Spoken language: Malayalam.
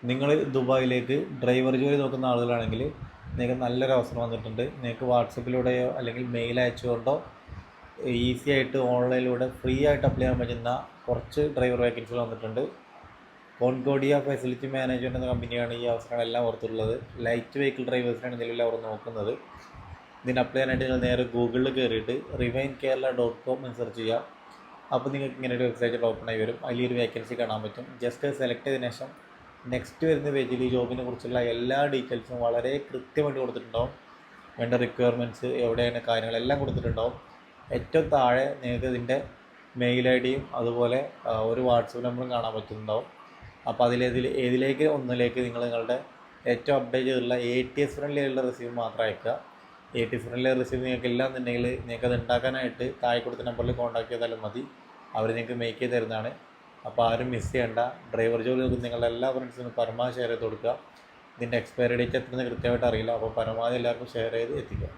നിങ്ങൾ ദുബായിലേക്ക് ഡ്രൈവർ ജോലി നോക്കുന്ന ആളുകളാണെങ്കിൽ നിങ്ങൾക്ക് നല്ലൊരു അവസരം വന്നിട്ടുണ്ട്. നിങ്ങൾക്ക് വാട്സപ്പിലൂടെയോ അല്ലെങ്കിൽ മെയിൽ അയച്ചുകൊണ്ടോ ഈസി ആയിട്ട് ഓൺലൈനിലൂടെ ഫ്രീ ആയിട്ട് അപ്ലൈ ചെയ്യാൻ പറ്റുന്ന കുറച്ച് ഡ്രൈവർ വേക്കൻസികൾ വന്നിട്ടുണ്ട്. കോൺകോഡിയ ഫെസിലിറ്റി മാനേജ്മെൻറ്റ് എന്ന കമ്പനിയാണ് ഈ അവസരങ്ങളെല്ലാം ഓർത്തുള്ളത്. ലൈറ്റ് വെഹിക്കിൾ ഡ്രൈവേഴ്സിനാണ് നിലവിൽ അവർ നോക്കുന്നത്. ഇതിന് അപ്ലൈ ചെയ്യാനായിട്ട് നിങ്ങൾ നേരെ ഗൂഗിളിൽ കയറിയിട്ട് rivainkerala.com എന്ന് സെർച്ച് ചെയ്യുക. അപ്പോൾ നിങ്ങൾക്ക് ഇങ്ങനെ ഒരു വെബ്സൈറ്റ് ഓപ്പൺ ആയി വരും. അതിൽ ഒരു വേക്കൻസി കാണാൻ പറ്റും. ജസ്റ്റ് സെലക്ട് ചെയ്തതിനു ശേഷം നെക്സ്റ്റ് വരുന്ന പേജിൽ ഈ ജോബിനെ കുറിച്ചുള്ള എല്ലാ ഡീറ്റെയിൽസും വളരെ കൃത്യമായിട്ട് കൊടുത്തിട്ടുണ്ടാവും. വേണ്ട റിക്വയർമെൻറ്റ്സ് എവിടെയാണ് കാര്യങ്ങളെല്ലാം കൊടുത്തിട്ടുണ്ടാവും. ഏറ്റവും താഴെ നിങ്ങൾക്ക് ഇതിൻ്റെ മെയിൽ ഐ ഡിയും അതുപോലെ ഒരു വാട്സപ്പ് നമ്പറും കാണാൻ പറ്റുന്നുണ്ടാവും. അപ്പോൾ ഏതിലേക്ക് ഒന്നിലേക്ക് നിങ്ങളുടെ ഏറ്റവും അപ്ഡേറ്റ് ചെയ്തിട്ടുള്ള ATS ഫ്രണ്ട്ലി ആയിട്ടുള്ള റിസീവ് മാത്രം അയക്കുക. ATS ഫ്രണ്ട്ലി റിസീവ് നിങ്ങൾക്ക് ഇല്ലാന്നുണ്ടെങ്കിൽ നിങ്ങൾക്ക് അത് ഉണ്ടാക്കാനായിട്ട് താഴെ കൊടുത്ത നമ്പറിൽ കോൺടാക്ട് ചെയ്താലും മതി. അവർ നിങ്ങൾക്ക് മേക്ക് ചെയ്ത് തരുന്നതാണ്. അപ്പോൾ ആരും മിസ് ചെയ്യേണ്ട. ഡ്രൈവർ ജോലി നോക്കുന്ന നിങ്ങളുടെ എല്ലാ ഫ്രണ്ട്സിനും പരമാവധി ഷെയർ ചെയ്ത് കൊടുക്കുക. ഇതിൻ്റെ എക്സ്പയറി ഡേറ്റ് എത്തുന്നത് കൃത്യമായിട്ട് അറിയില്ല. അപ്പോൾ പരമാവധി എല്ലാവർക്കും ഷെയർ ചെയ്ത് എത്തിക്കുക.